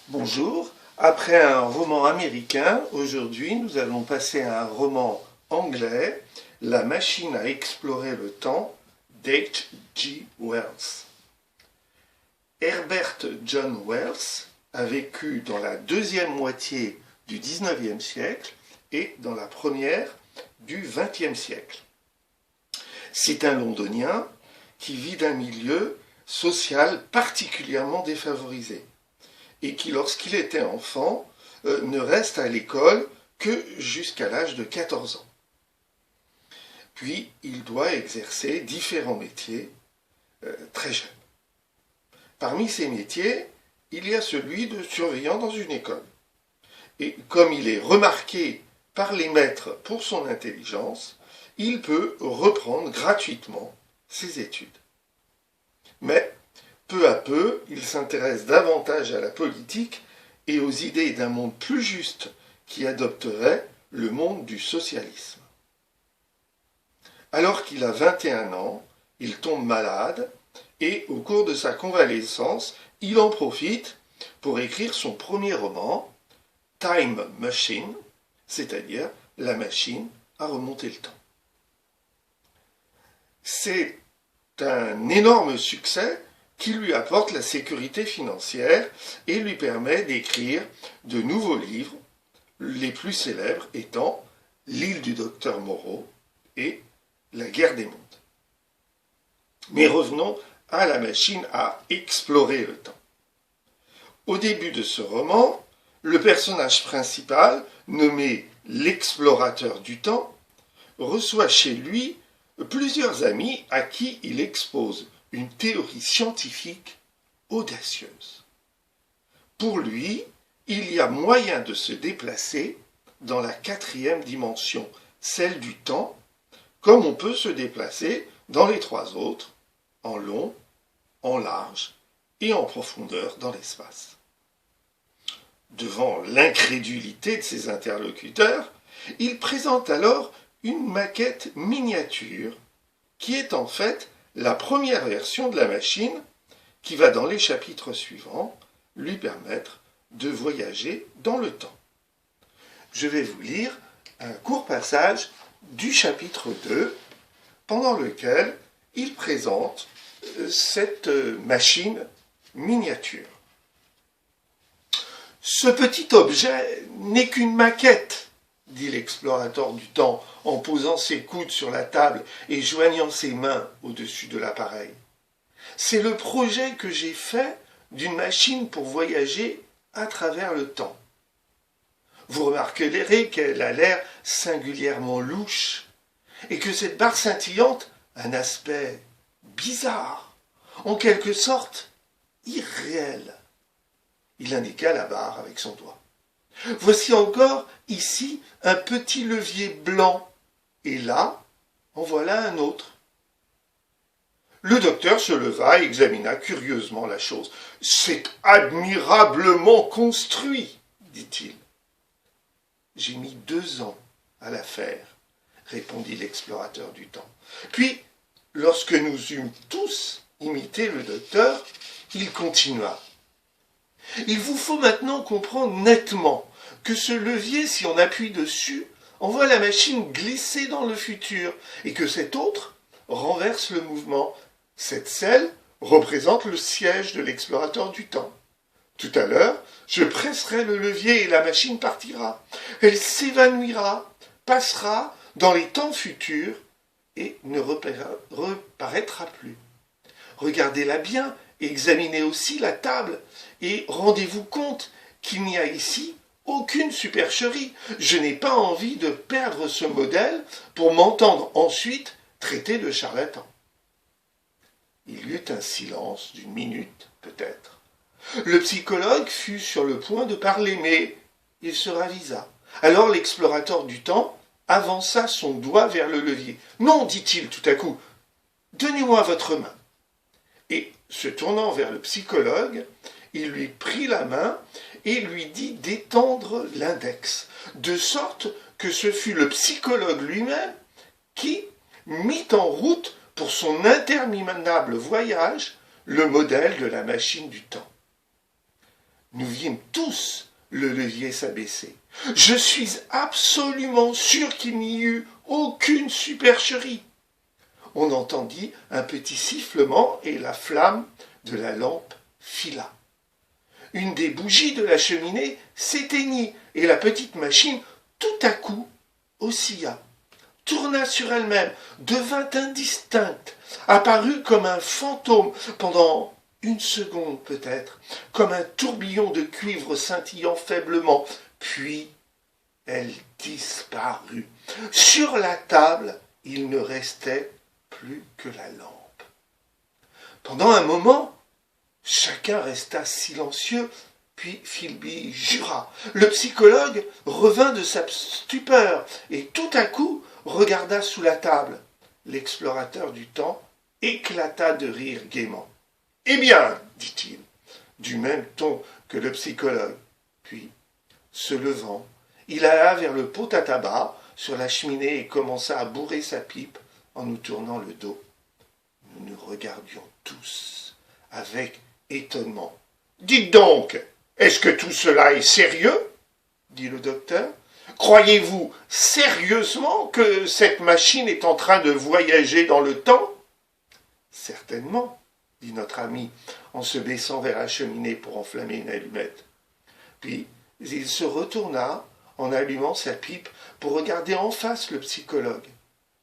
Bonjour, après un roman américain, aujourd'hui nous allons passer à un roman anglais, La machine à explorer le temps, d'H.G. Wells. Herbert John Wells a vécu dans la deuxième moitié du XIXe siècle et dans la première du XXe siècle. C'est un Londonien qui vit d'un milieu social particulièrement défavorisé et qui, lorsqu'il était enfant, ne reste à l'école que jusqu'à l'âge de 14 ans. Puis, il doit exercer différents métiers très jeune. Parmi ces métiers, il y a celui de surveillant dans une école. Et comme il est remarqué par les maîtres pour son intelligence, il peut reprendre gratuitement ses études. Mais, peu à peu, il s'intéresse davantage à la politique et aux idées d'un monde plus juste qui adopterait le monde du socialisme. Alors qu'il a 21 ans, il tombe malade et au cours de sa convalescence, il en profite pour écrire son premier roman, Time Machine, c'est-à-dire la machine à remonter le temps. C'est un énorme succès qui lui apporte la sécurité financière et lui permet d'écrire de nouveaux livres, les plus célèbres étant L'île du docteur Moreau et La guerre des mondes. Mais revenons à la machine à explorer le temps. Au début de ce roman, le personnage principal, nommé l'explorateur du temps, reçoit chez lui plusieurs amis à qui il expose une théorie scientifique audacieuse. Pour lui, il y a moyen de se déplacer dans la quatrième dimension, celle du temps, comme on peut se déplacer dans les trois autres, en long, en large et en profondeur dans l'espace. Devant l'incrédulité de ses interlocuteurs, il présente alors une maquette miniature qui est en fait la première version de la machine qui va dans les chapitres suivants lui permettre de voyager dans le temps. Je vais vous lire un court passage du chapitre 2 pendant lequel il présente cette machine miniature. Ce petit objet n'est qu'une maquette, dit l'explorateur du temps en posant ses coudes sur la table et joignant ses mains au-dessus de l'appareil. C'est le projet que j'ai fait d'une machine pour voyager à travers le temps. Vous remarquerez qu'elle a l'air singulièrement louche et que cette barre scintillante a un aspect bizarre, en quelque sorte irréel. Il indiqua la barre avec son doigt. Voici encore ici un petit levier blanc, et là, en voilà un autre. Le docteur se leva et examina curieusement la chose. « C'est admirablement construit, dit-il. »« J'ai mis 2 ans à la faire, répondit l'explorateur du temps. Puis, lorsque nous eûmes tous imité le docteur, il continua. Il vous faut maintenant comprendre nettement que ce levier, si on appuie dessus, envoie la machine glisser dans le futur et que cet autre renverse le mouvement. Cette selle représente le siège de l'explorateur du temps. Tout à l'heure, je presserai le levier et la machine partira. Elle s'évanouira, passera dans les temps futurs et ne reparaîtra plus. Regardez-la bien, examinez aussi la table et rendez-vous compte qu'il n'y a ici aucune supercherie. Je n'ai pas envie de perdre ce modèle pour m'entendre ensuite traiter de charlatan. Il y eut un silence d'une minute, peut-être. Le psychologue fut sur le point de parler, mais il se ravisa. Alors l'explorateur du temps avança son doigt vers le levier. « Non, dit-il tout à coup, donnez-moi votre main. » Et, se tournant vers le psychologue, il lui prit la main et lui dit d'étendre l'index, de sorte que ce fut le psychologue lui-même qui mit en route pour son interminable voyage le modèle de la machine du temps. Nous vîmes tous le levier s'abaisser. Je suis absolument sûr qu'il n'y eut aucune supercherie. On entendit un petit sifflement et la flamme de la lampe fila. Une des bougies de la cheminée s'éteignit et la petite machine, tout à coup, oscilla, tourna sur elle-même, devint indistincte, apparut comme un fantôme pendant une seconde peut-être, comme un tourbillon de cuivre scintillant faiblement, puis elle disparut. Sur la table, il ne restait plus que la lampe. Pendant un moment, chacun resta silencieux, puis Philby jura. Le psychologue revint de sa stupeur et tout à coup regarda sous la table. L'explorateur du temps éclata de rire gaiement. « Eh bien, dit-il, du même ton que le psychologue. » Puis, se levant, il alla vers le pot à tabac sur la cheminée et commença à bourrer sa pipe en nous tournant le dos. Nous nous regardions tous avec étonnement. « Dites donc, est-ce que tout cela est sérieux ?» dit le docteur. « Croyez-vous sérieusement que cette machine est en train de voyager dans le temps ?»« Certainement, » dit notre ami en se baissant vers la cheminée pour enflammer une allumette. Puis il se retourna en allumant sa pipe pour regarder en face le psychologue.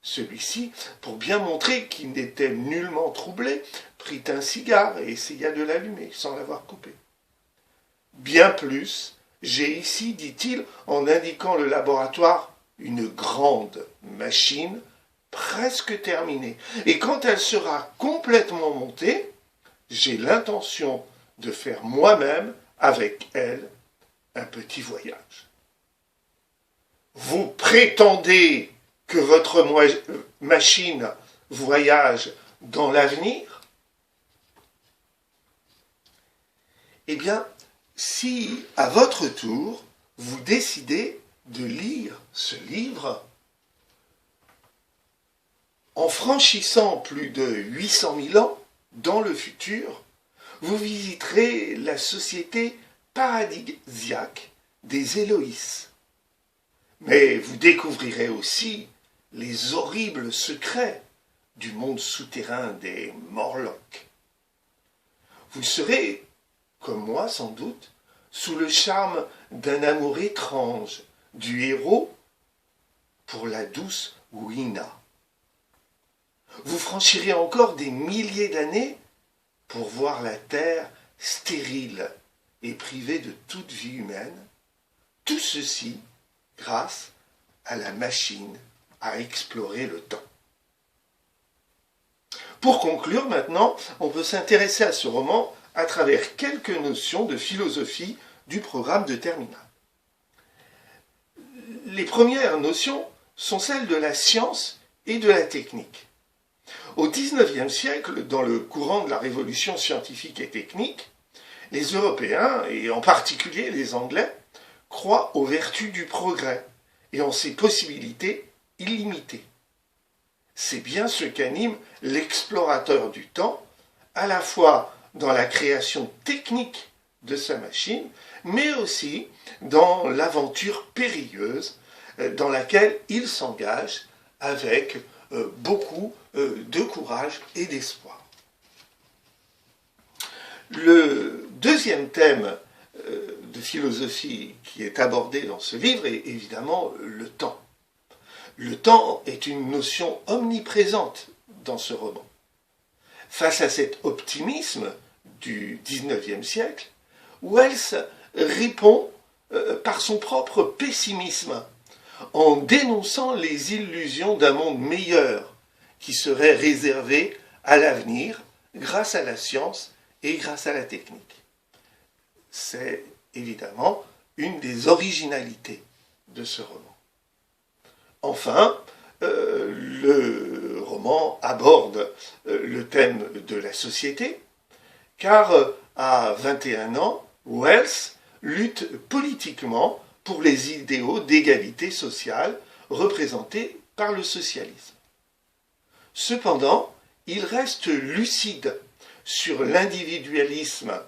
Celui-ci, pour bien montrer qu'il n'était nullement troublé, prit un cigare et essaya de l'allumer sans l'avoir coupé. « Bien plus, j'ai ici, dit-il, en indiquant le laboratoire, une grande machine presque terminée. Et quand elle sera complètement montée, j'ai l'intention de faire moi-même avec elle un petit voyage. » Vous prétendez que votre machine voyage dans l'avenir? Eh bien, si, à votre tour, vous décidez de lire ce livre, en franchissant plus de 800 000 ans dans le futur, vous visiterez la société paradisiaque des Éloïs. Mais vous découvrirez aussi les horribles secrets du monde souterrain des Morlocks. Vous serez, comme moi sans doute, sous le charme d'un amour étrange du héros pour la douce Wina. Vous franchirez encore des milliers d'années pour voir la Terre stérile et privée de toute vie humaine, tout ceci grâce à la machine à explorer le temps. Pour conclure maintenant, on peut s'intéresser à ce roman à travers quelques notions de philosophie du programme de terminale. Les premières notions sont celles de la science et de la technique. Au XIXe siècle, dans le courant de la révolution scientifique et technique, les Européens, et en particulier les Anglais, croient aux vertus du progrès et en ses possibilités illimitées. C'est bien ce qu'anime l'explorateur du temps, à la fois dans la création technique de sa machine, mais aussi dans l'aventure périlleuse dans laquelle il s'engage avec beaucoup de courage et d'espoir. Le deuxième thème de philosophie qui est abordé dans ce livre est évidemment le temps. Le temps est une notion omniprésente dans ce roman. Face à cet optimisme du XIXe siècle, Wells répond par son propre pessimisme en dénonçant les illusions d'un monde meilleur qui serait réservé à l'avenir grâce à la science et grâce à la technique. C'est évidemment une des originalités de ce roman. Enfin, le roman aborde le thème de la société, car à 21 ans, Wells lutte politiquement pour les idéaux d'égalité sociale représentés par le socialisme. Cependant, il reste lucide sur l'individualisme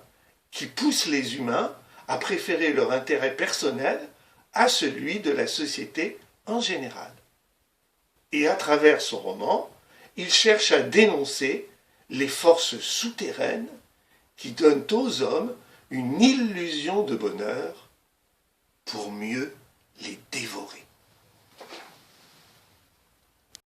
qui pousse les humains à préférer leur intérêt personnel à celui de la société en général. Et à travers son roman, il cherche à dénoncer les forces souterraines qui donnent aux hommes une illusion de bonheur pour mieux les dévorer.